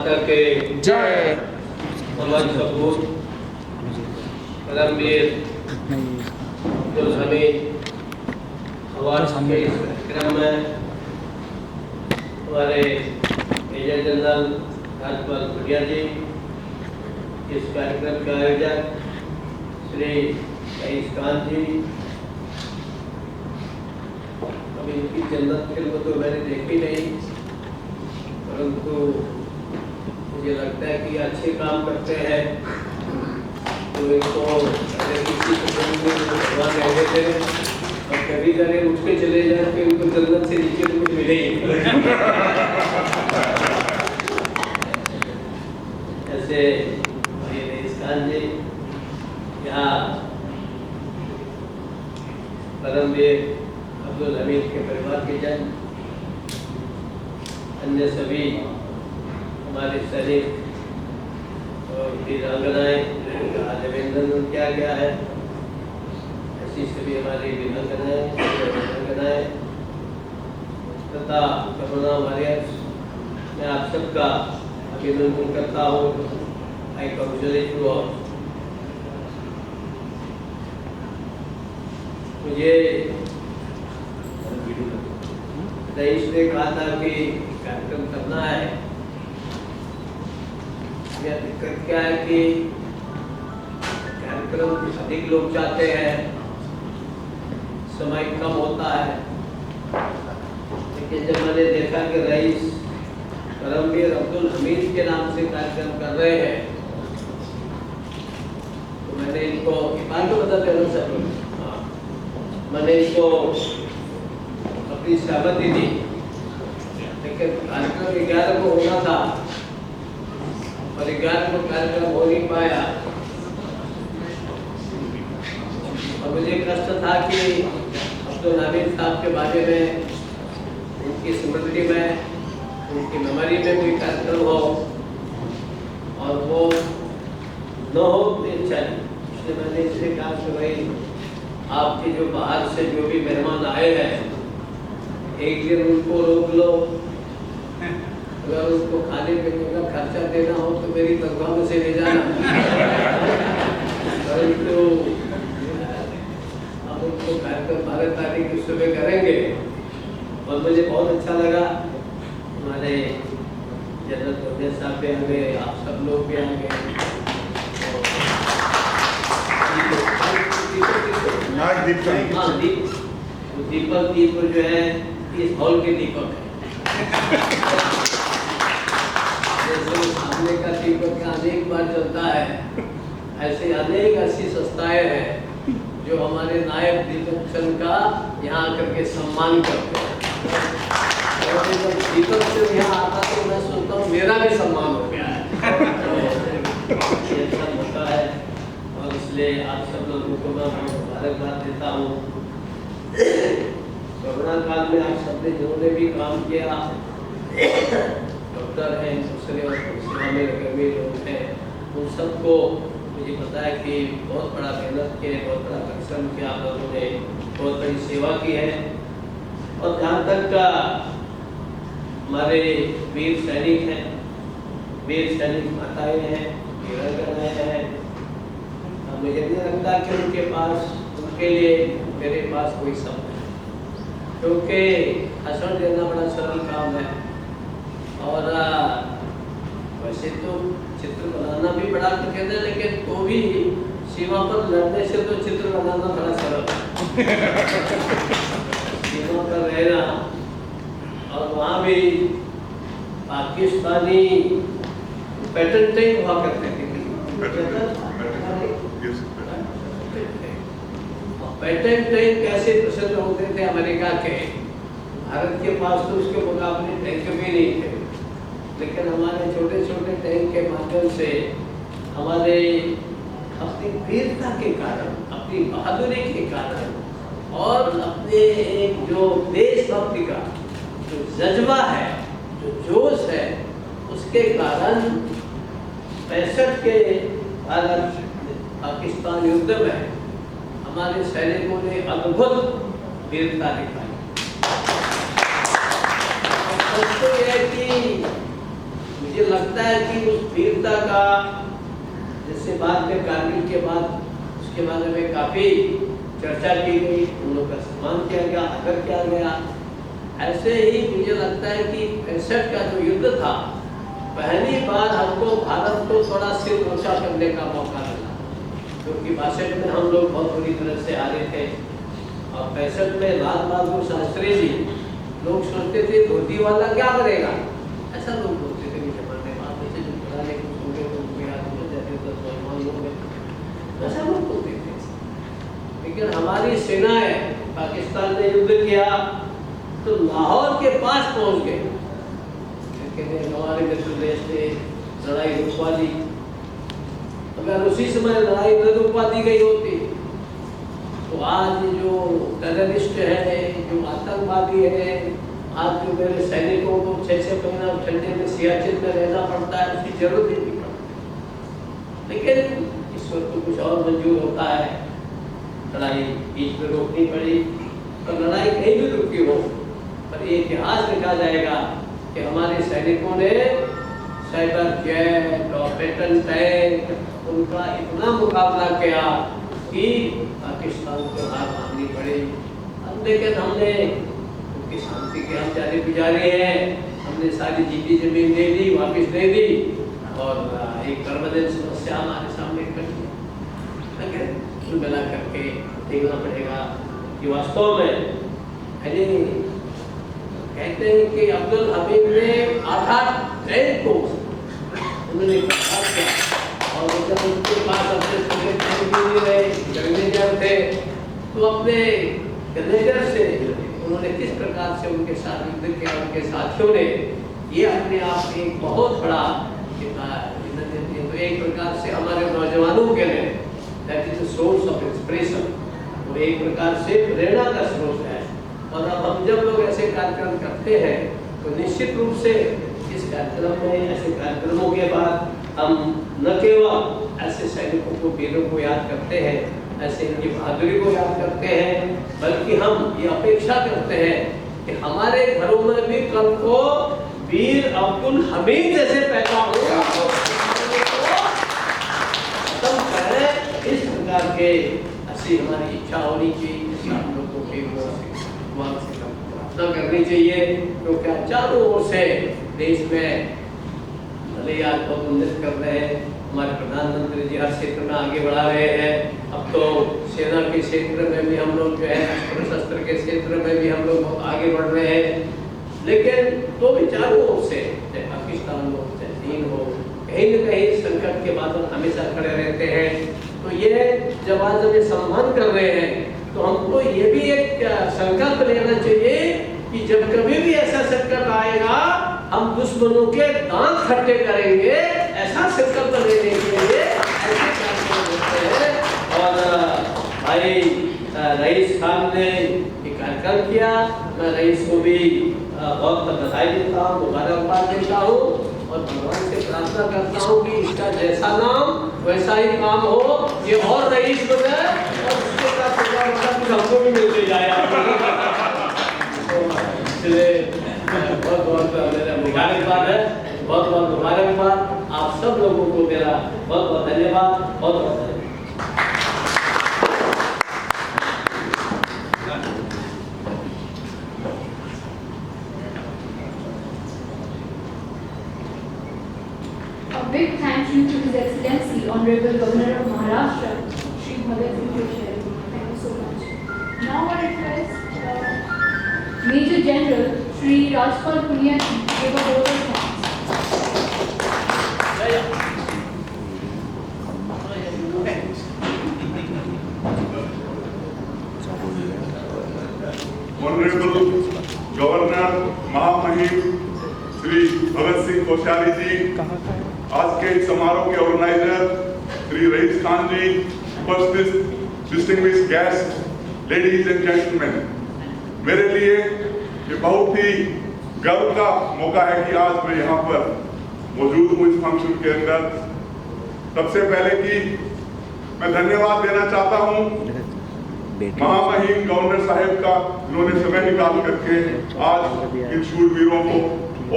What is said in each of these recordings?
के जय परम सपूत परमवीर अब्दुल हमीद अवार्ड के इस कार्यक्रम में हमारे मेजर जनरल राजपाल भुटिया जी, इस कार्यक्रम के आयोजक श्री रईस खान जी। अभी इनकी जन्नत फिल्म तो मैंने देखी नहीं, परंतु मुझे लगता है कि अच्छे काम करते हैं तो इनको अगर किसी भगवान कह देते हैं और कभी जाने उठ के चले जाए तो इनको जन्नत से नीचे तो कुछ मिले ही ऐसे भाई रईस खान जी यहाँ परमवीर अब्दुल हमीद के परिवार के जन, अन्य सभी हमारे शरीर और वीरांगनाएं आज अभिनंदन किया गया है, ऐसी सभी हमारी वीरांगनाएं तथा करुणा वॉरियर्स, मैं आप सबका अभिनंदन करता हूँ। आई कांग्रेचुलेट यू ऑल। मुझे रईस ने कहा था कि कार्यक्रम करना है। यह दिक्कत क्या है कि कार्यक्रम अधिक लोग चाहते हैं, समय कम होता है, लेकिन जब मैंने देखा कि रईस परमवीर अब्दुल हमीद के नाम से कार्यक्रम कर रहे हैं तो मैंने इनको ईमान को बता देना सर, मैंने इसको अपनी सहमति दी, लेकिन कार्यक्रम 11 को होना था और 11 को कार्यक्रम हो नहीं पाया और मुझे कष्ट था कि अब्दुल हमीद साहब के बारे में, उनकी स्मृति में, उनकी मेमोरी में कोई कार्यक्रम हो और वो न हो तो चले। इसलिए मैंने इससे कहा कि भाई आपके जो बाहर से जो भी मेहमान आए हैं एक दिन उनको रोक लो, अगर उसको खाने पीने का खर्चा देना हो तो मेरी तनख्वाह में से ले जाना, परंतु हम उनको कार्यक्रम 12 तारीख की सुबह करेंगे। और मुझे बहुत अच्छा लगा, हमारे जनरल प्रोफेसर साहब भी आ गए, आप सब लोग भी आ गए, दीपक दीप जो है इस हॉल के दीपक है। सामने का दीपक अनेक बार चलता है, ऐसे अनेक ऐसी संस्थाएं हैं जो हमारे नायक दीपक चंद का यहाँ आकर के सम्मान करते हैं। और जब दीपक चंद यहाँ आता तो मैं सोचता हूँ मेरा भी सम्मान हो गया है, तो ये अच्छा होता है और इसलिए आप सब लोगों को मैं मुबारकबाद देता हूँ। कोरोना काल में आप सबने जिन्होंने भी काम किया, डॉक्टर हैं, दूसरे और सेवा में लगे हुए लोग हैं, उन सबको मुझे पता है कि बहुत बड़ा मेहनत किया है, बहुत बड़ा परिश्रम किया, आप लोगों ने बहुत बड़ी सेवा की है। और जहाँ तक हमारे वीर सैनिक हैं, वीर सैनिक माताएं हैं, वीरांगनाएं हैं, मुझे नहीं लगता कि उनके पास, उनके लिए मेरे पास कोई शब्द है, क्योंकि भाषण देना बड़ा सरल काम है और वैसे तो चित्र बनाना भी बड़ा कठिन है, लेकिन तो भी सीमा पर लड़ने से तो चित्र बनाना बड़ा सरल है। सीमा पर रहना और वहाँ भी पाकिस्तानी पैटर्न टैंक हुआ करते थे, पैटर्न टैंक कैसे प्रसिद्ध होते थे अमेरिका के, भारत के पास तो उसके मुकाबले टैंक भी नहीं थे, लेकिन हमारे छोटे छोटे टैंक के माध्यम से हमारे अपनी वीरता के कारण, अपनी बहादुरी के कारण और अपने एक जो देशभक्ति का जो जज्बा है, जो जोश है, उसके कारण 65 के भारत पाकिस्तान युद्ध में हमारे सैनिकों ने अद्भुत वीरता दिखाई। तो यह है कि मुझे लगता है कि उस वीरता का, जैसे बाद में कारगिल के बाद उसके बारे में काफ़ी चर्चा की गई, उन लोगों का सम्मान किया गया, आदर किया गया। ऐसे ही मुझे लगता है कि 65 का जो युद्ध था, पहली बार हमको भारत को थोड़ा सिर ऊंचा करने का मौका मिला, क्योंकि 62 में हम लोग बहुत बुरी तरह से हारे थे और 65 में लाल बहादुर शास्त्री जी, लोग सोचते थे धोती वाला क्या करेगा, ऐसा लोग बोलते थे कि जमाने बाद में जो पुराने कुछ हो गए तो उनके हाथ में जाते तो मुसलमान लोग गए, ऐसा लोग बोलते थे। लेकिन हमारी सेनाएं पाकिस्तान ने युद्ध किया तो लाहौर के पास पहुंच गए, लेकिन हमारे मित्र देश ने लड़ाई रुकवा दी। अगर उसी समय लड़ाई न रुकवा दी गई होती तो आज जो टेररिस्ट है, जो आतंकवादी है, आज जो मेरे सैनिकों को 6-6 महीना ठंडे में सियाचिन में रहना पड़ता है, उसकी जरूरत ही नहीं पड़ती। लेकिन ईश्वर को कुछ और मंजूर होता है, लड़ाई बीच में रोकनी पड़ी। और लड़ाई कहीं भी रुकी हो, पर ये इतिहास लिखा जाएगा कि हमारे सैनिकों ने साइबर जेट और पैटर्न टैंक, उनका इतना मुकाबला किया कि पाकिस्तान को हार माननी पड़ी। अब लेकिन हमने उनकी शांति के हम जाने गुजारे हैं, हमने सारी जीती जमीन दे दी, वापस दे दी और एक परमानेंट समस्या हमारे सामने कर दी। लेकिन कुल मिला करके देखना पड़ेगा कि वास्तव में कहते हैं कि अब्दुल हमीद ने 8 टैंक को उन्होंने बर्बाद किया और जब उनके पास अपने छोटे टैंक भी नहीं रहे, ग्रेनेडर थे, तो अपने ग्रेनेडर से उन्होंने किस प्रकार से उनके साथ युद्ध किया, उनके साथियों ने, ये अपने आप एक बहुत बड़ा तो एक प्रकार से हमारे नौजवानों के लिए that is a source of inspiration, वो एक प्रकार से प्रेरणा का स्रोत है। और अब हम जब लोग ऐसे कार्यक्रम करते हैं तो निश्चित रूप से इस कार्यक्रम में, ऐसे कार्यक्रमों के बाद हम न केवल ऐसे सैनिकों को, वीरों को याद करते हैं, ऐसे इनकी बहादुरी को याद करते हैं, बल्कि हम ये अपेक्षा करते हैं कि हमारे घरों में भी कल को वीर अब्दुल हमीद जैसे पैदा हो, इस प्रकार के ऐसी हमारी इच्छा होनी चाहिए, हम लोगों के प्रार्थना करनी चाहिए, क्योंकि चारों ओर से देश में भले आज बहुत उन्नत कर रहे हैं, हमारे प्रधानमंत्री जी हर क्षेत्र में आगे बढ़ा रहे हैं। अब तो सेना के क्षेत्र में भी हम लोग जो है, अस्त्र शस्त्र के क्षेत्र में भी हम लोग बहुत आगे बढ़ रहे हैं। लेकिन तो भी चारों ओर से, चाहे पाकिस्तान हो, चाहे चीन हो, कहीं न कहीं संकट के बादल हमेशा खड़े रहते हैं। तो ये जब आज हम ये सम्मान कर रहे हैं तो हमको ये भी एक संकल्प लेना चाहिए कि जब कभी भी ऐसा संकट आएगा हम दुश्मनों के दांत खट्टे करेंगे, ऐसा संकल्प लेने के लिए ऐसे कार्यक्रम होते हैं। और भाई रईस खान ने ये कार्यक्रम किया, मैं रईस को भी बहुत बधाई देता हूँ, मुबारकबाद देता हूँ और भगवान से प्रार्थना करता हूँ कि इसका जैसा नाम वैसा ही काम हो, ये और रईस बने और उसके साथ कुछ हमको भी मिलते जाए। बहुत बहुत मेरा मुबारकबाद है, बहुत बहुत मुबारकबाद आप सब लोगों को, मेरा बहुत बहुत धन्यवाद, बहुत बहुत धन्यवाद। Big thank you to His Excellency Honorable Governor of Maharashtra, Shri Bhagat Singh Koshari. Thank you so much. Now I request Major General Shri Rajpal Punia to give a vote of thanks. Honorable Governor महामहिम श्री भगत सिंह कोश्यारी जी, आज के समारोह के organiser Shri rice Khan जी, उपस्थित distinguished guest, ladies and gentleman, मेरे लिए ये बहुत ही गर्व का मौका है कि आज मैं यहाँ पर मौजूद हूँ इस फंक्शन के अंदर। सबसे पहले कि मैं धन्यवाद देना चाहता हूँ महामहिम गवर्नर साहब का, उन्होंने समय निकाल करके आज इन शूरवीरों को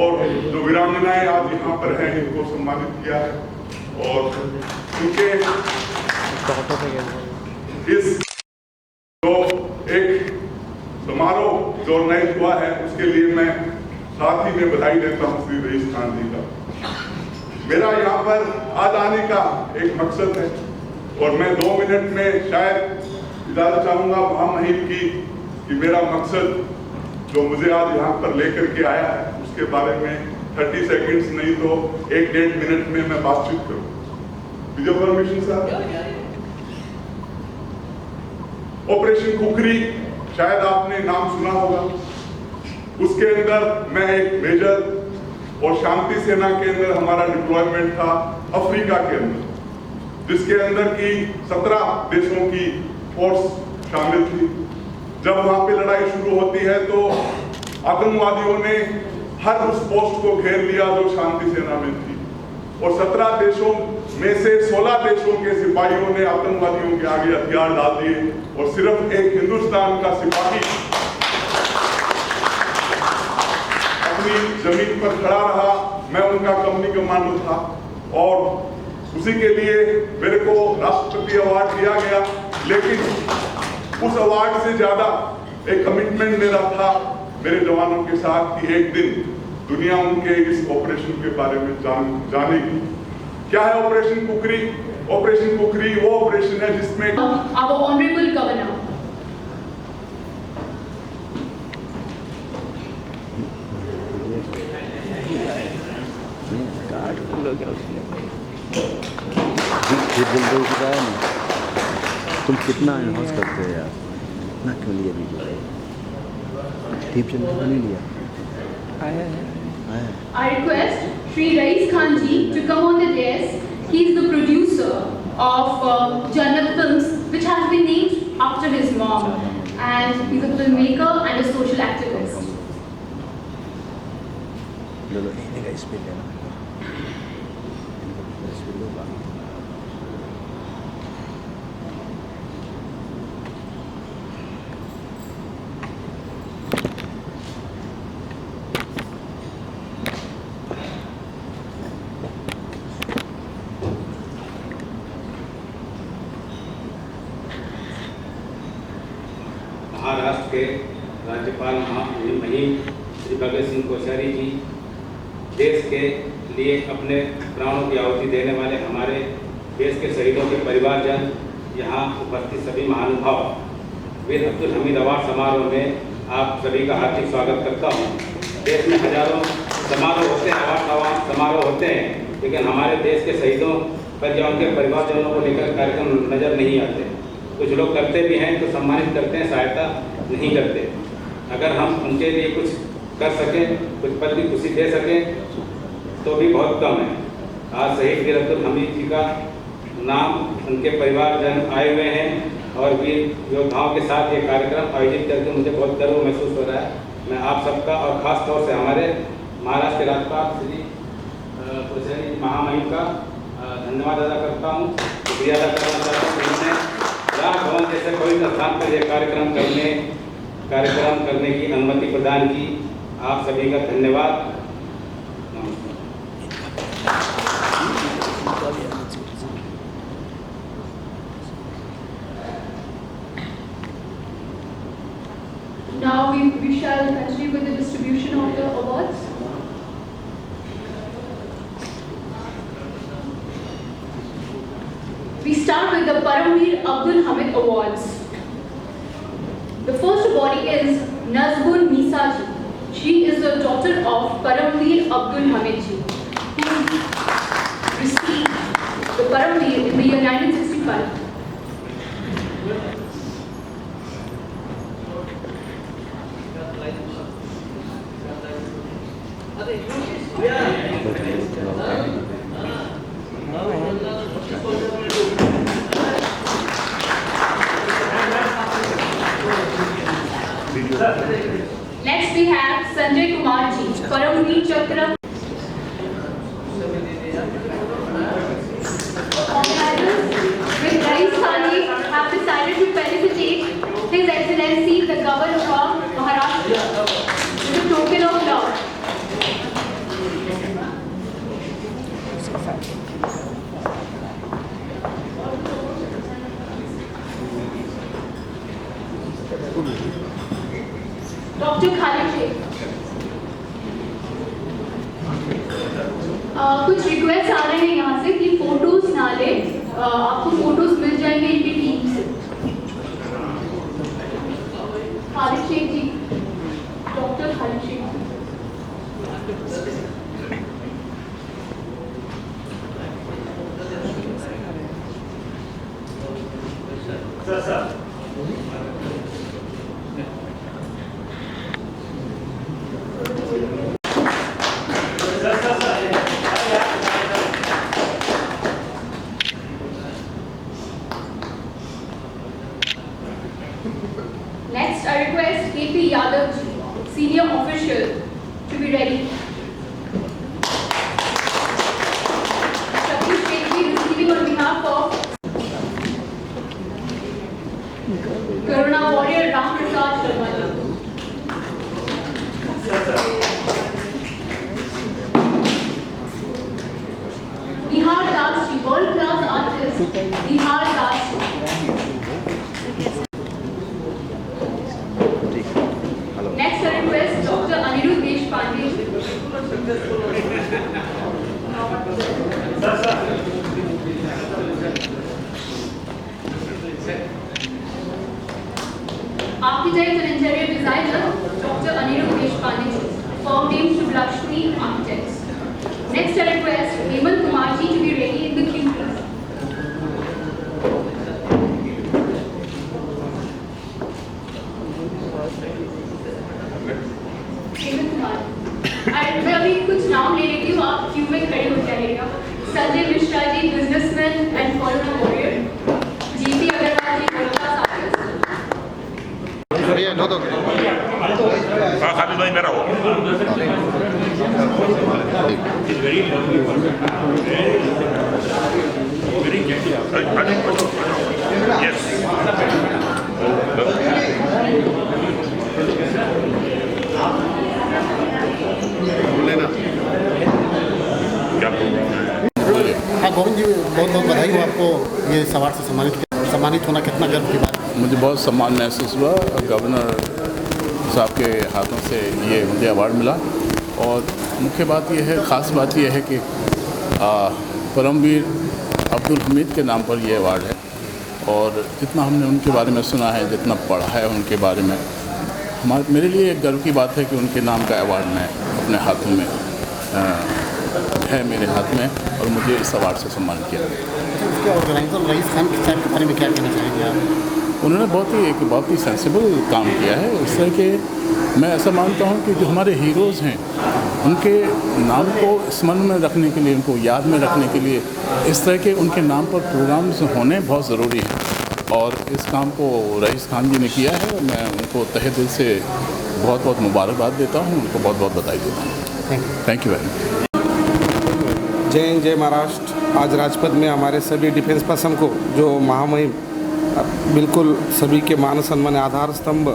और जो वीरांगनाएं आज यहाँ पर हैं इनको सम्मानित किया है। और उनके इस जो एक समारोह जो ऑर्गेनाइज हुआ है उसके लिए मैं साथ ही में बधाई देता हूँ श्री रईस खान जी का। मेरा यहाँ पर आज आने का एक मकसद है और मैं 2 मिनट में शायद इजाजत चाहूँगा महामहिम की कि मेरा मकसद जो मुझे आज यहाँ पर लेकर के आया है उसके बारे में 30 सेकंड्स नहीं तो 1-1.5 मिनट में मैं बातचीत करूँ। With your permission sir. Operation Khukri शायद आपने नाम सुना होगा। उसके अंदर मैं एक मेजर और शांति सेना के अंदर हमारा डिप्लॉयमेंट था अफ्रीका के अंदर, जिसके अंदर की 17 देशों की फोर्स शामिल थी। जब वहां पे लड़ाई शुरू होती है तो आतंकवादियों ने हर उस पोस्ट को घेर लिया जो शांति सेना में थी और 17 देशों में से 16 देशों के सिपाहियों ने आतंकवादियों के आगे हथियार डाल दिए और सिर्फ एक हिंदुस्तान का सिपाही अपनी जमीन पर खड़ा रहा। मैं उनका कंपनी कमांडर था और उसी के लिए मेरे को राष्ट्रपति अवार्ड दिया गया, लेकिन उस अवार्ड से ज्यादा एक कमिटमेंट मेरा था मेरे जवानों के साथ कि एक दिन दुनिया उनके इस ऑपरेशन के बारे में जानेगी। क्या है ऑपरेशन कुकरी? ऑपरेशन कुकरी वो ऑपरेशन है जिसमें our honorable governor तुम कितना एनहांस करते हो यार, इतना क्यों लिया वीडियो? दीप चंद्र को नहीं लिया। आया I request Shri Rais Khan ji to come on the dais. He is the producer of Jannat Films, which has been named after his mom, and he's a filmmaker and a social activist. लो इनका speed लेना, इनका speed लो बाकी। महाराष्ट्र के राज्यपाल महामहिम श्री भगत सिंह कोश्यारी जी, देश के लिए अपने प्राणों की आहुति देने वाले हमारे देश के शहीदों के परिवारजन, यहाँ उपस्थित सभी महानुभाव, वीर अब्दुल हमीद अवार्ड समारोह में आप सभी का हार्दिक स्वागत करता हूँ। देश में हजारों समारोह होते हैं, अवार्ड समारोह होते हैं, लेकिन हमारे देश के शहीदों पर या उनके परिवारजनों को लेकर कार्यक्रम नजर नहीं आते। कुछ लोग करते भी हैं तो सम्मानित करते हैं, सहायता नहीं करते। अगर हम उनके लिए कुछ कर सकें, कुछ पल की खुशी दे सकें तो भी बहुत कम है। आज शहीद वीर अब्दुल हमीद जी का नाम उनके परिवारजन आए हुए हैं और वीर योद्धाओं के साथ ये कार्यक्रम आयोजित करके मुझे बहुत गर्व महसूस हो रहा है। मैं आप सबका और ख़ास तौर से हमारे महाराष्ट्र के राज्यपाल श्री कोश्यारी महामहिम का धन्यवाद अदा करता हूँ, शुक्रिया अदा करना चाहता हूँ। उन्होंने राजभवन जैसे पवित्र स्थान पर यह कार्यक्रम करने की अनुमति प्रदान की। आप सभी का धन्यवाद। Now we shall continue with the distribution of the awards. We start with the Paramveer Abdul Hamid Awards. The first awardee is Nazgun Nisa ji. She is the daughter of Paramveer Abdul Hamid ji, who received the Paramveer in the year 1965. Next we have Sanjay Kumar ji, Paramveer Chakra. Organizers with doctor Khalid Sheikh. कुछ request आ रहे हैं यहाँ से कि photos ना ले, आपको photos मिल जाएंगे इनकी टीम से। Khalid Sheikh ji, doctor Khalid Sheikh. Next, I request KP Yadav ji, senior official, to be ready. Satish Sheikh ji receiving on behalf of Corona warrior Ram Prasad Sharma ji. Nihar Das ji, world class artist, Nihar Das ji. Next, I request Dr. Anirudh Deshpande. Architect and interior designer Dr. Anirudh Deshpande, firm name Shubhlakshmi Architects. Next, I request Hemant Kumar ji to be ready in the queue, please. मैं अभी कुछ नाम ले लेती हूँ, आप Q में खड़े हो जाइएगा। Sanjay Mishra ji, businessman and corona warrior. GP Agarwal ji, world class artist. खाली भाई मेरा हो हाँ गोविंद जी, बहुत बहुत बधाई हो आपको ये अवार्ड से सम्मानित होना, कितना गर्व की बात है। मुझे बहुत सम्मान महसूस हुआ। गवर्नर साहब के हाथों से ये मुझे अवार्ड मिला और मुख्य बात ये है, ख़ास बात ये है कि परमवीर अब्दुल हमीद के नाम पर ये अवार्ड है और जितना हमने उनके बारे में सुना है, जितना पढ़ा है उनके बारे में, मेरे लिए एक गर्व की बात है कि उनके नाम का अवार्ड मैं अपने हाथों में है, मेरे हाथ में, और मुझे इस अवार्ड से सम्मानित किया गया। उसके ऑर्गेनाइजर रईस खान साहब के बारे में क्या कहना चाहेंगे आप? उन्होंने बहुत ही सेंसिबल काम किया है। इस तरह के मैं ऐसा मानता हूँ कि जो हमारे हीरोज़ हैं उनके नाम को स्मरण में रखने के लिए, उनको याद में रखने के लिए इस तरह के उनके नाम पर प्रोग्राम्स होने बहुत ज़रूरी हैं और इस काम को रईस खान जी ने किया है और मैं उनको तहे दिल से बहुत बहुत मुबारकबाद देता हूँ, उनको बहुत बहुत बधाई देता हूँ। Thank you very much. जय हिंद, जय महाराष्ट्र। आज राजपथ में हमारे सभी डिफेंस पर्सन को, जो महामहिम बिल्कुल सभी के मान सम्मान आधार स्तंभ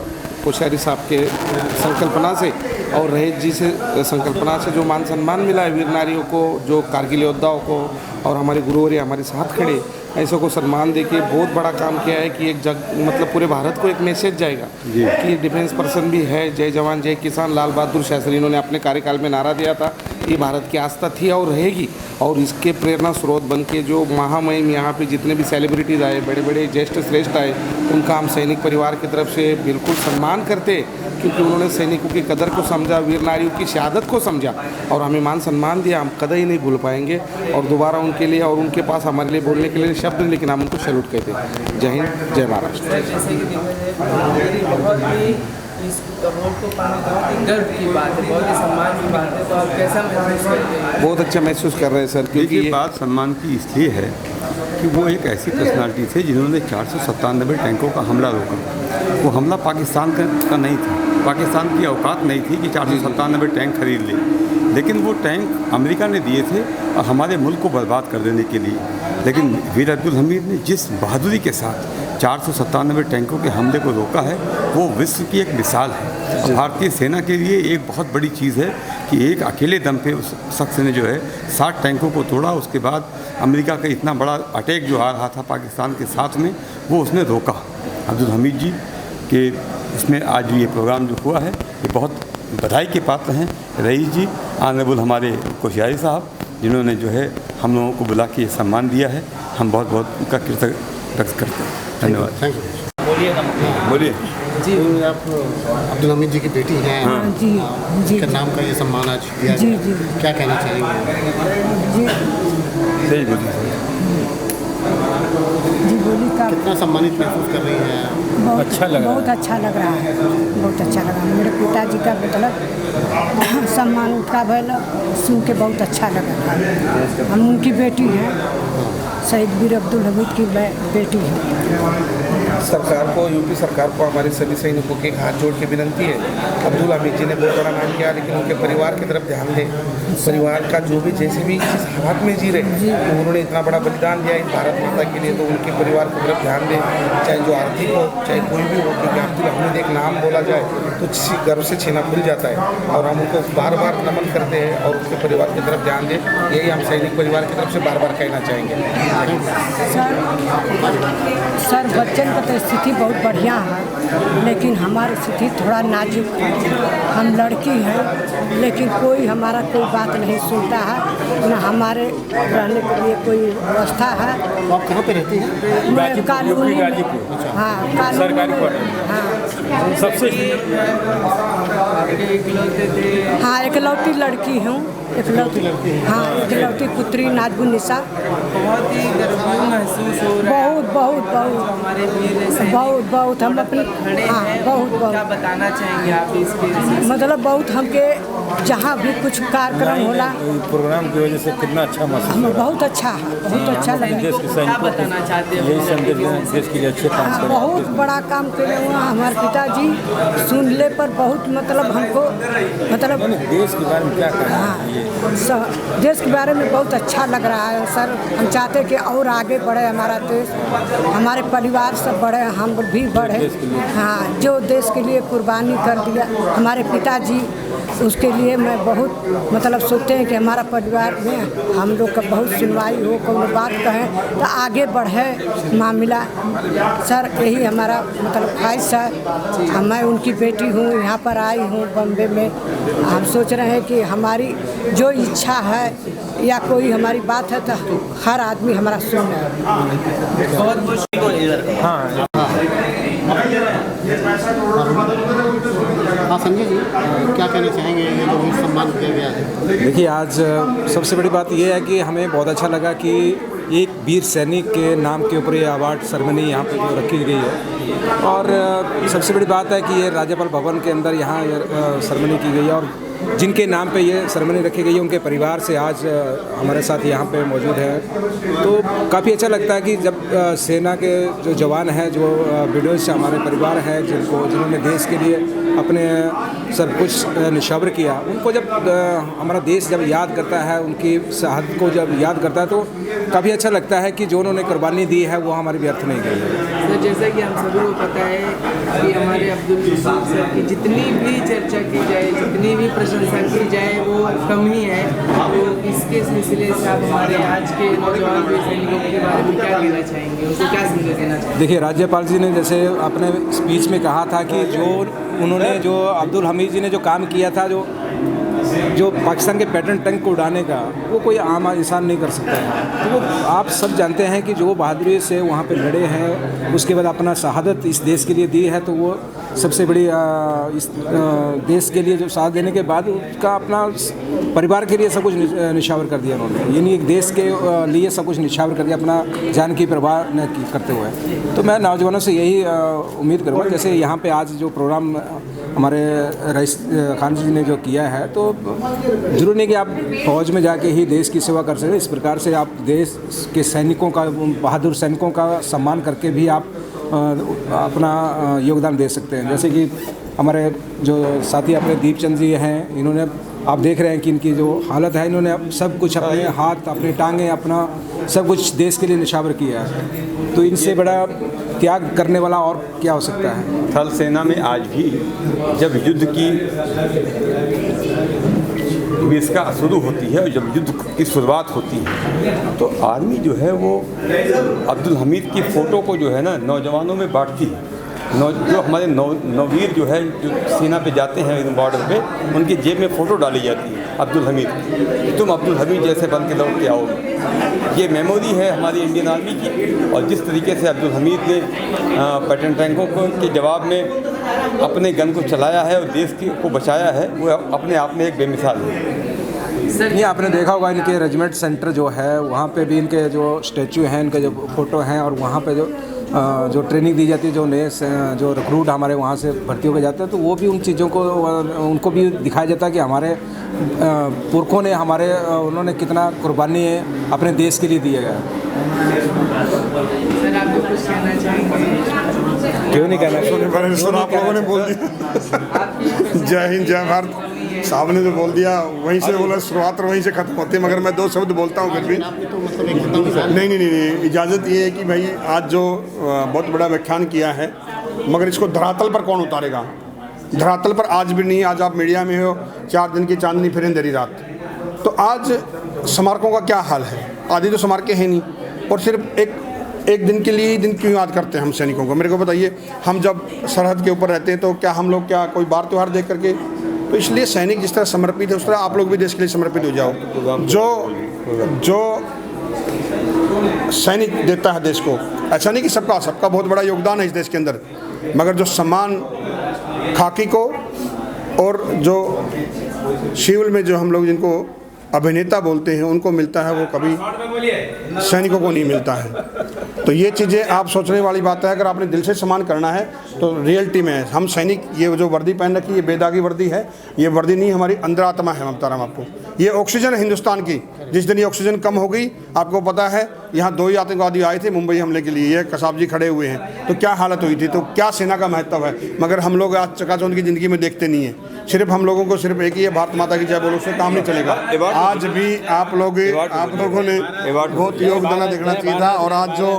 कोश्यारी साहब के संकल्पना से और रहीस जी से संकल्पना से जो मान सम्मान मिला है वीर नारियों को, जो कारगिल योद्धाओं को और हमारे गुरुवर्य हमारे साथ खड़े, ऐसों को सम्मान देके बहुत बड़ा काम किया है कि एक मतलब पूरे भारत को एक मैसेज जाएगा कि डिफेंस पर्सन भी है। जय जवान जय किसान, लाल बहादुर शास्त्री इन्होंने अपने कार्यकाल में नारा दिया था, ये भारत की आस्था थी और रहेगी। और इसके प्रेरणा स्रोत बन के जो महामहिम यहाँ पे जितने भी सेलिब्रिटीज़ आए, बड़े बड़े ज्येष्ठ श्रेष्ठ आए, उनका हम सैनिक परिवार की तरफ से बिल्कुल सम्मान करते, क्योंकि उन्होंने सैनिकों की कदर को समझा, वीर नारियों की शहादत को समझा और हमें मान सम्मान दिया। हम कभी नहीं भूल पाएंगे और दोबारा उनके लिए और उनके पास हमारे लिए बोलने के लिए शब्द नहीं, लेकिन हम उनको सैल्यूट कहते हैं। जय हिंद, जय महाराष्ट्र। इस अवार्ड को पाना बहुत ही गर्व की बात है, बहुत ही सम्मान की बात है। तो आप कैसा महसूस करते हैं? बहुत अच्छा महसूस कर रहे हैं सर, क्योंकि ये बात सम्मान की इसलिए है कि वो एक ऐसी पर्सनालिटी थे जिन्होंने 497 टैंकों का हमला रोका। वो हमला पाकिस्तान का नहीं था, पाकिस्तान की औकात नहीं थी कि 497 टैंक खरीद ले, लेकिन वो टैंक अमेरिका ने दिए थे और हमारे मुल्क को बर्बाद कर देने के लिए। लेकिन वीर अब्दुल हमीद ने जिस बहादुरी के साथ 497 टैंकों के हमले को रोका है, वो विश्व की एक मिसाल है। भारतीय सेना के लिए एक बहुत बड़ी चीज़ है कि एक अकेले दम पे उस शख्स ने जो है 60 टैंकों को तोड़ा। उसके बाद अमेरिका का इतना बड़ा अटैक जो आ रहा था पाकिस्तान के साथ में, वो उसने रोका। अब्दुल हमीद जी के इसमें आज ये प्रोग्राम जो हुआ है ये बहुत बधाई के पात्र हैं। रईस जी, ऑनरेबल हमारे कोश्यारी साहब, जिन्होंने जो है हम लोगों को बुला के सम्मान दिया है, हम बहुत बहुत उनका कृतज्ञ व्यक्त करते हैं। धन्यवाद। Thank you. बोलिए। जी, आप अब्दुल हमीद जी की बेटी हैं। हाँ जी जी। के नाम का ये सम्मान आज दिया जी गया। जी। क्या कहना चाहेंगे? जी सही बोलिए। जी बोली का कितना सम्मानित महसूस कर रही हैं? बहुत अच्छा लग रहा है। बहुत अच्छा लग रहा है, बहुत अच्छा लग रहा है। मेरे पिताजी का मतलब सम्मान उनका भैल सुन के बहुत अच्छा लग रहा है। हम उनकी बेटी हैं, शहीद वीर अब्दुल हमीद की बेटी है। सरकार को, यूपी सरकार को हमारे सभी सैनिकों के हाथ जोड़ के विनती है। अब्दुल हमीद जी ने बहुत बड़ा नाम किया, लेकिन उनके परिवार की तरफ ध्यान दें। परिवार का जो भी जैसे भी जिस हालात में जी रहे, तो उन्होंने इतना बड़ा बलिदान दिया इस भारत माता के लिए, तो उनके परिवार की तरफ ध्यान दें, चाहे जो आर्थिक हो चाहे कोई भी हो। क्योंकि अब्दुल हमीद एक नाम बोला जाए तो किसी गर्व से छीना खुल जाता है, और हम उनको बार बार नमन करते हैं और उसके परिवार की तरफ ध्यान दें। यही हम सैनिक परिवार की तरफ से बार बार कहना चाहेंगे। सर बच्चन का तो स्थिति बहुत बढ़िया है, लेकिन हमारी स्थिति थोड़ा नाजुक है। हम लड़की हैं, लेकिन कोई हमारा कोई बात नहीं सुनता है, न हमारे रहने के लिए कोई व्यवस्था है। आप कहाँ पे रहती हैं? मैं कानूनी में, हाँ कानूनी में, हाँ सबसे हाँ इकलौती लड़की हूँ, इकलौती लड़की, हाँ इकलौती पुत्री नाज़बुन्निसा। बहुत ही गर्व महसूस हो रहा है। बहुत बहुत बहुत हमारे वीर सैनिक बहुत बहुत हम अपने खड़े हाँ हैं। बहुत क्या बहुत बताना चाहेंगे आप इसके? मतलब बहुत हमके जहाँ भी कुछ कार्यक्रम होला प्रोग्राम की वजह से कितना अच्छा महसूस हमें बहुत अच्छा है, बहुत अच्छा लगा। देश के क्या सैनिकों बताना चाहते हो? यही संदेश दें, देश के लिए अच्छे काम हाँ, करें। बहुत बड़ा काम करे हुआ हमारे पिताजी, सुनने पर बहुत मतलब हमको मतलब देश के बारे में क्या कहना हाँ है? देश के बारे में बहुत अच्छा लग रहा है सर। हम चाहते कि और आगे बढ़े हमारा देश, हमारे परिवार सब बढ़े, हम भी बढ़े। हाँ, जो देश के लिए कुर्बानी कर दिया हमारे पिताजी, उसके लिए मैं बहुत मतलब सोचते हैं कि हमारा परिवार में हम लोग का बहुत सुनवाई हो, कोई बात कहें तो आगे बढ़े मामला। सर यही हमारा मतलब ख्वाहिश है। मैं उनकी बेटी हूँ, यहाँ पर आई हूँ बम्बे में। हम सोच रहे हैं कि हमारी जो इच्छा है या कोई हमारी बात है तो हर आदमी हमारा सुने। बहुत हाँ संजय जी, क्या कहना चाहेंगे ये जो भी सम्मान किया गया है? देखिए, आज सबसे बड़ी बात यह है कि हमें बहुत अच्छा लगा कि एक वीर सैनिक के नाम के ऊपर ये अवार्ड सेरेमनी यहाँ पे जो रखी गई है, और सबसे बड़ी बात है कि ये राज्यपाल भवन के अंदर यहाँ सेरेमनी की गई है, और जिनके नाम पे ये सेरेमनी रखी गई है उनके परिवार से आज हमारे साथ यहाँ पे मौजूद है। तो काफ़ी अच्छा लगता है कि जब सेना के जो जवान हैं, जो विडोज हमारे परिवार हैं, जिन्होंने देश के लिए अपने सब कुछ निछावर किया, उनको जब हमारा देश जब याद करता है, उनकी शहादत को जब याद करता है, तो काफ़ी अच्छा लगता है कि जो उन्होंने कुर्बानी दी है वो हमारी व्यर्थ नहीं गई है। सर, जैसा कि हम सभी को पता है कि हमारे अब्दुल हमीद सर की जितनी भी चर्चा की जाए, जितनी भी प्रशंसा की जाए, वो कम ही है। तो इसके सिलसिले से आप हमारे आज के नौजवान वीर सैनिकों के बारे में क्या कहना चाहेंगे, उनको क्या संदेश देना चाहेंगे? देखिए, राज्यपाल जी ने जैसे अपने स्पीच में कहा था कि जो अब्दुल हमीद जी ने जो काम किया था, जो पाकिस्तान के पैटर्न टैंक को उड़ाने का, वो कोई आम इंसान नहीं कर सकता है। तो वो आप सब जानते हैं कि जो बहादुरी से वहाँ पे लड़े हैं, उसके बाद अपना शहादत इस देश के लिए दी है, तो वो सबसे बड़ी इस देश के लिए जो साथ देने के बाद उसका अपना परिवार के लिए सब कुछ निछावर कर दिया उन्होंने, यानी एक देश के लिए सब कुछ निछावर कर दिया, अपना जान की परवाह न करते हुए। तो मैं नौजवानों से यही उम्मीद करूँगा, जैसे यहाँ पे आज जो प्रोग्राम हमारे रईस खान जी ने जो किया है, तो जरूर नहीं कि आप फौज में जाके ही देश की सेवा कर सकते, इस प्रकार से आप देश के सैनिकों का, बहादुर सैनिकों का सम्मान करके भी आप अपना योगदान दे सकते हैं। जैसे कि हमारे जो साथी अपने दीपचंद जी हैं, इन्होंने आप देख रहे हैं कि इनकी जो हालत है, इन्होंने सब कुछ अपने हाथ, अपनी टांगें, अपना सब कुछ देश के लिए निछावर किया है। तो इनसे बड़ा त्याग करने वाला और क्या हो सकता है। थल सेना में आज भी जब युद्ध की विवेचना शुरू होती है और जब युद्ध की शुरुआत होती है तो आर्मी जो है वो अब्दुल हमीद की फ़ोटो को जो है ना नौजवानों में बांटती है। जो हमारे नौवीर जो है जो सेना पे जाते हैं बॉर्डर पे, उनकी जेब में फ़ोटो डाली जाती है अब्दुल हमीद की, तुम अब्दुल हमीद जैसे बन के लौट के आओगे। ये मेमोरी है हमारी इंडियन आर्मी की। और जिस तरीके से अब्दुल हमीद ने पैटर्न टैंकों के जवाब में अपने गन को चलाया है और देश को बचाया है, वो अपने आप में एक बेमिसाल है। सर ये आपने देखा होगा इनके रेजिमेंट सेंटर जो है वहाँ पे भी इनके जो स्टैचू हैं, इनके जो फ़ोटो हैं, और वहाँ पे जो ट्रेनिंग दी जाती है, जो नए जो रिक्रूट हमारे वहाँ से भर्ती होकर जाते हैं, तो वो भी उन चीज़ों को उनको भी दिखाया जाता है कि हमारे पुरखों ने उन्होंने कितना कुर्बानी अपने देश के लिए दिया गया। सर आप कुछ कहना चाहेंगे? क्यों नहीं कहना? सुना आप लोगों ने बोल दिया। जय हिंद जय भारत साहब ने जो बोल दिया वहीं से बोला, शुरुआत वहीं से खत्म होती है। मगर मैं 2 शब्द बोलता हूँ फिर भी। नहीं, इजाज़त ये है कि भाई आज जो बहुत बड़ा व्याख्यान किया है, मगर इसको धरातल पर कौन उतारेगा? धरातल पर आज भी नहीं। आज आप मीडिया में हो, 4 दिन की चांदनी फिर अंधेरी रात। तो आज स्मारकों का क्या हाल है? आदि तो स्मारकें हैं नहीं, और सिर्फ एक दिन के लिए दिन क्यों याद करते हैं हम सैनिकों को? मेरे को बताइए, हम जब सरहद के ऊपर रहते हैं तो क्या हम लोग क्या कोई बार त्यौहार देख करके? तो इसलिए सैनिक जिस तरह समर्पित है उस तरह आप लोग भी देश के लिए समर्पित हो जाओ। जो सैनिक देता है देश को, ऐसा नहीं कि सबका बहुत बड़ा योगदान है इस देश के अंदर, मगर जो सम्मान खाकी को और जो सिविल में जो हम लोग जिनको अभिनेता बोलते हैं उनको मिलता है, वो कभी सैनिकों को नहीं मिलता है। तो ये चीज़ें आप सोचने वाली बात है। अगर आपने दिल से सम्मान करना है तो रियलिटी में हम सैनिक, ये जो वर्दी पहन रखी है ये बेदागी वर्दी है, ये वर्दी नहीं हमारी अंदर आत्मा है। ममता राम आपको ये ऑक्सीजन है हिंदुस्तान की। जिस दिन ये ऑक्सीजन कम हो गई, आपको पता है यहाँ 2 ही आतंकवादी आए थे मुंबई हमले के लिए, ये कसाब जी खड़े हुए हैं, तो क्या हालत हुई थी। तो क्या सेना का महत्व है। मगर हम लोग आज चकाचौंध की ज़िंदगी में देखते नहीं है। सिर्फ हम लोगों को सिर्फ एक ही है, भारत माता की जय बोलो, उससे काम नहीं चलेगा। आज भी आप लोगों ने बहुत योगदान देखना चाहिए था। और आज जो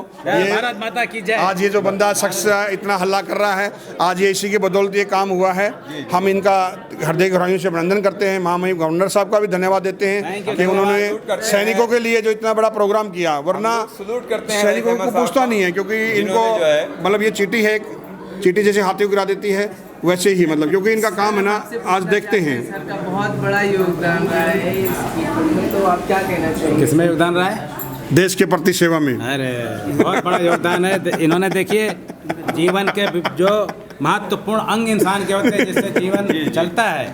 आज ये जो बंदा शख्स इतना हल्ला कर रहा है, आज ये इसी के बदौलत ये काम हुआ है। हम इनका हृदय गहराइयों से अभिनंदन करते हैं। महामहिम गवर्नर साहब का भी धन्यवाद देते हैं कि उन्होंने सैनिकों के लिए जो इतना बड़ा प्रोग्राम किया, वरना सैनिकों को पूछता नहीं है, क्योंकि इनको मतलब ये चीटी है, चीटी जैसे हाथियों गिरा देती है वैसे ही, मतलब क्योंकि इनका काम है ना। आज देखते हैं सर का बहुत बड़ा योगदान रहा है इसकी, तो आप क्या कहना चाहिए? किसमें योगदान रहा है? देश के प्रति सेवा में। अरे बहुत बड़ा योगदान है। इन्होंने देखिए जीवन के जो महत्वपूर्ण अंग इंसान के होते हैं जिससे जीवन चलता है,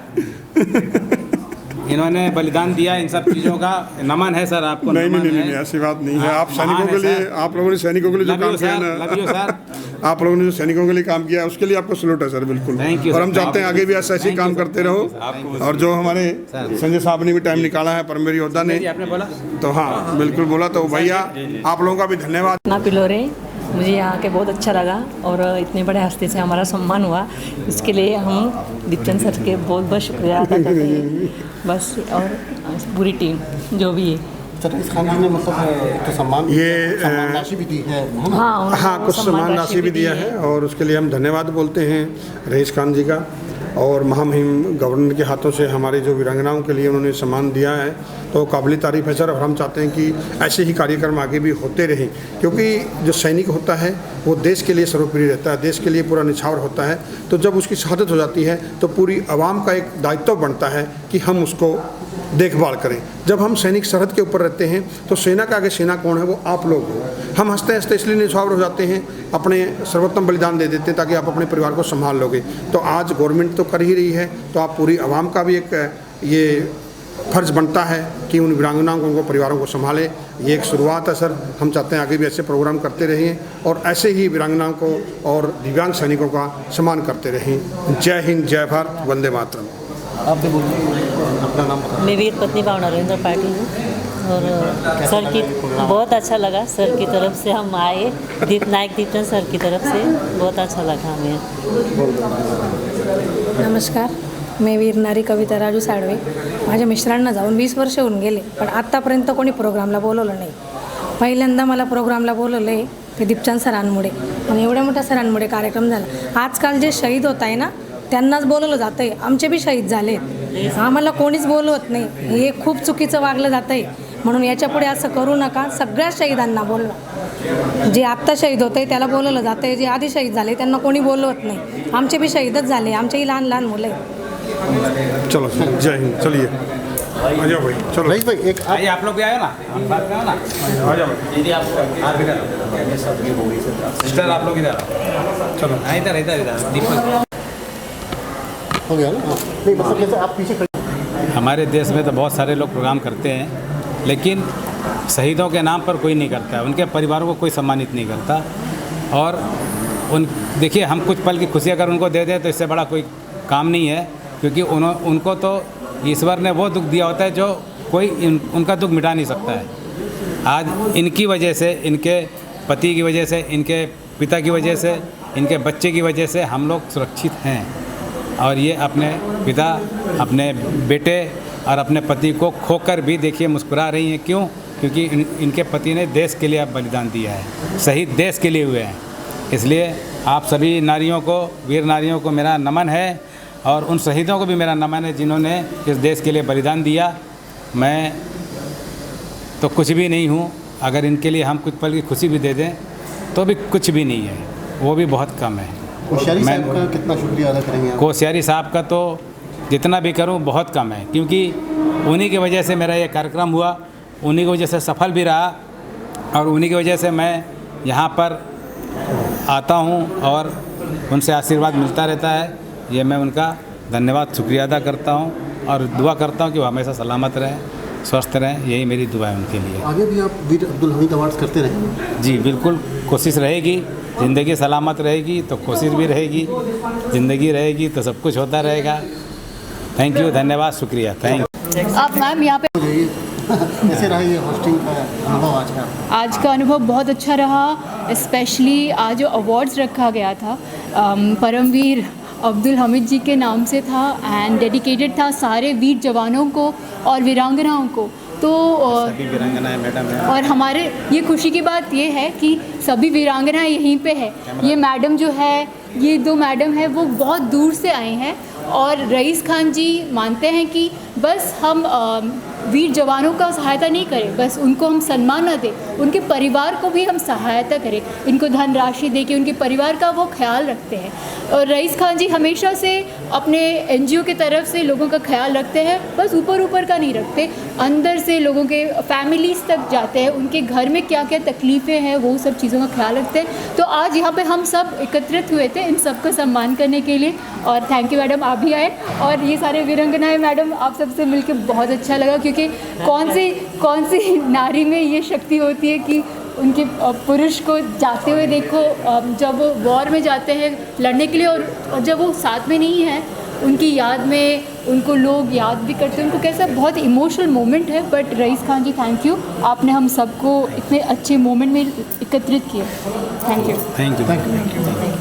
इन्होंने बलिदान दिया। इन सब चीज़ों का नमन है सर आपको। नहीं, ऐसी बात नहीं है। आप सैनिकों के लिए, आप लोगों ने सैनिकों के लिए जो काम किया ना, आप लोगों ने जो सैनिकों के लिए काम किया उसके लिए आपको सैल्यूट है सर, बिल्कुल। और हम चाहते हैं आगे भी ऐसे ही काम करते रहो। और जो हमारे संजय साहब ने भी टाइम निकाला है, परमवीर योद्धा ने, तो हाँ बिल्कुल बोला। तो भैया आप लोगों का भी धन्यवाद। ना पिलोरे, मुझे यहाँ के बहुत अच्छा लगा और इतने बड़े हस्ती से हमारा सम्मान हुआ, इसके लिए हम दीपचंद सर के बहुत बहुत शुक्रिया अदा करते हैं बस। और पूरी टीम जो भी है। रईस खान जी ने मतलब तो सम्मान राशि भी दी है। हाँ, कुछ सम्मान राशि भी दिया है और उसके लिए हम धन्यवाद बोलते हैं रईस खान जी का। और महामहिम गवर्नर के हाथों से हमारी जो वीरांगनाओं के लिए उन्होंने सम्मान दिया है तो काबिल तारीफ़ है सर। और हम चाहते हैं कि ऐसे ही कार्यक्रम आगे भी होते रहें, क्योंकि जो सैनिक होता है वो देश के लिए सर्वोपरि रहता है, देश के लिए पूरा निछावर होता है। तो जब उसकी शहादत हो जाती है तो पूरी आवाम का एक दायित्व बनता है कि हम उसको देखभाल करें। जब हम सैनिक सरहद के ऊपर रहते हैं तो सेना का आगे सेना कौन है? वो आप लोग हो। हम हंसते हंसते इसलिए निछावर हो जाते हैं, अपने सर्वोत्तम बलिदान दे देते हैं ताकि आप अपने परिवार को संभाल लोगे। तो आज गवर्नमेंट तो कर ही रही है, तो आप पूरी आवाम का भी एक ये फर्ज बनता है कि उन वीरांगनाओं को, उनको परिवारों को संभाले। ये एक शुरुआत है सर। हम चाहते हैं आगे भी ऐसे प्रोग्राम करते रहें और ऐसे ही वीरांगनाओं को और दिव्यांग सैनिकों का सम्मान करते रहें। जय हिंद, जय भारत, वंदे मातरम। आप भी बोलिए अपना नाम। मैं वीर पत्नी भावना नरेंद्र पाटिल हूँ और सर की बहुत अच्छा लगा। सर की तरफ से हम आए, नायक दीपचंद सर की तरफ से बहुत अच्छा लगा हमें। नमस्कार, मी वीर नारी कविता राजू साळवे। माझ्या मिस्टरांना जाऊन 20 वर्ष होऊन गेले, पण आत्तापर्यंत कोणी प्रोग्रामला बोलवलं नाही। पहिल्यांदा मला प्रोग्रामला बोलवलं आहे ते दीपचंद सरांमुळे, आणि एवढ्या मोठ्या सरांमुळे कार्यक्रम झाला। आजकाल जे शहीद होत आहे ना त्यांनाच बोलवलं जातं आहे। आमचे बी शहीद झाले, आम्हाला कोणीच बोलवत नाही, हे खूप चुकीचं वागलं जातं आहे. म्हणून याच्यापुढे असं करू नका. सगळ्या शहीदांना बोलवा. जे आत्ता शहीद होते त्याला बोलवलं जातं आहे, जे आधी शहीद झाले त्यांना कोणी बोलवत नाही. आमचे भी शहीदच झाले, आमचेही लहान लहान मुलं आहेत. चलो जय हिंद. चलिए आ जाओ भाई. चलो रईस भाई एक आइए आप लोग भी आए ना, हम साथ में आओ ना। आ जाओ भाई. दीदी आप सिस्टर आप लोग इधर आओ। चलो इधर इधर इधर दीपक। हो गया ना? हाँ। नहीं मतलब जैसे आप पीछे खड़े। हमारे देश में तो बहुत सारे लोग प्रोग्राम करते हैं, लेकिन शहीदों के नाम पर कोई नहीं करता है, उनके परिवारों को कोई सम्मानित नहीं करता। और देखिए, हम कुछ पल की खुशी अगर उनको दे दें तो इससे बड़ा कोई काम नहीं है, क्योंकि उनको तो ईश्वर ने वो दुख दिया होता है जो कोई उनका दुख मिटा नहीं सकता है। आज इनकी वजह से, इनके पति की वजह से, इनके पिता की वजह से, इनके बच्चे की वजह से हम लोग सुरक्षित हैं। और ये अपने पिता, अपने बेटे और अपने पति को खोकर भी देखिए मुस्कुरा रही हैं। क्यों? क्योंकि इनके पति ने देश के लिए अब बलिदान दिया है, शहीद देश के लिए हुए हैं। इसलिए आप सभी नारियों को, वीर नारियों को मेरा नमन है, और उन शहीदों को भी मेरा नमन है जिन्होंने इस देश के लिए बलिदान दिया। मैं तो कुछ भी नहीं हूँ, अगर इनके लिए हम कुछ पल की खुशी भी दे दें तो भी कुछ भी नहीं है, वो भी बहुत कम है। कोश्यारी साहब का कितना शुक्रिया अदा करेंगे आप? कोश्यारी साहब का तो जितना भी करूं बहुत कम है, क्योंकि उन्हीं की वजह से मेरा ये कार्यक्रम हुआ, उन्हीं की वजह से सफल भी रहा, और उन्हीं की वजह से मैं यहाँ पर आता हूँ और उनसे आशीर्वाद मिलता रहता है। ये मैं उनका धन्यवाद, शुक्रिया अदा करता हूँ और दुआ करता हूँ कि वो हमेशा सलामत रहें, स्वस्थ रहें। यही मेरी दुआ है उनके लिए। आगे भी आप वीर अब्दुल हमीद अवार्ड्स करते रहेंगे? जी बिल्कुल, कोशिश रहेगी। ज़िंदगी सलामत रहेगी तो कोशिश भी रहेगी, ज़िंदगी रहेगी तो सब कुछ होता रहेगा। थैंक यू, धन्यवाद, शुक्रिया, थैंक यू। आप मैम यहाँ पे कैसे रहा ये होस्टिंग का अनुभव आज का? आज का अनुभव बहुत अच्छा रहा। स्पेशली आज जो अवार्ड्स रखा गया था परमवीर अब्दुल हमीद जी के नाम से था, एंड डेडिकेटेड था सारे वीर जवानों को और वीरांगनाओं को। तो सभी वीरांगनाएं मैडम हैं, और हमारे ये खुशी की बात ये है कि सभी वीरांगनाएं यहीं पे है। ये मैडम जो है, ये दो मैडम है, वो बहुत दूर से आए हैं, और रईस खान जी मानते हैं कि बस हम वीर जवानों का सहायता नहीं करें, बस उनको हम सम्मान न दें, उनके परिवार को भी हम सहायता करें, इनको धनराशि दे के उनके परिवार का वो ख्याल रखते हैं। और रईस खान जी हमेशा से अपने एनजीओ की तरफ से लोगों का ख्याल रखते हैं, बस ऊपर ऊपर का नहीं रखते, अंदर से लोगों के फैमिलीज़ तक जाते हैं, उनके घर में क्या क्या तकलीफ़ें हैं वो सब चीज़ों का ख्याल रखते हैं। तो आज यहाँ पे हम सब एकत्रित हुए थे इन सबका सम्मान करने के लिए, और थैंक यू मैडम, आप भी आए। और ये सारे वीरांगनाएं मैडम, आप सबसे मिलकर बहुत अच्छा लगा, क्योंकि कौन सी नारी में ये शक्ति होती है कि उनके पुरुष को जाते हुए देखो, जब वो वॉर में जाते हैं लड़ने के लिए, और जब वो साथ में नहीं है, उनकी याद में उनको लोग याद भी करते हैं, उनको कैसा बहुत इमोशनल मोमेंट है। But Rais Khan ji, thank you, आपने हम सबको इतने अच्छे मोमेंट में एकत्रित किया। Thank you. Thank you.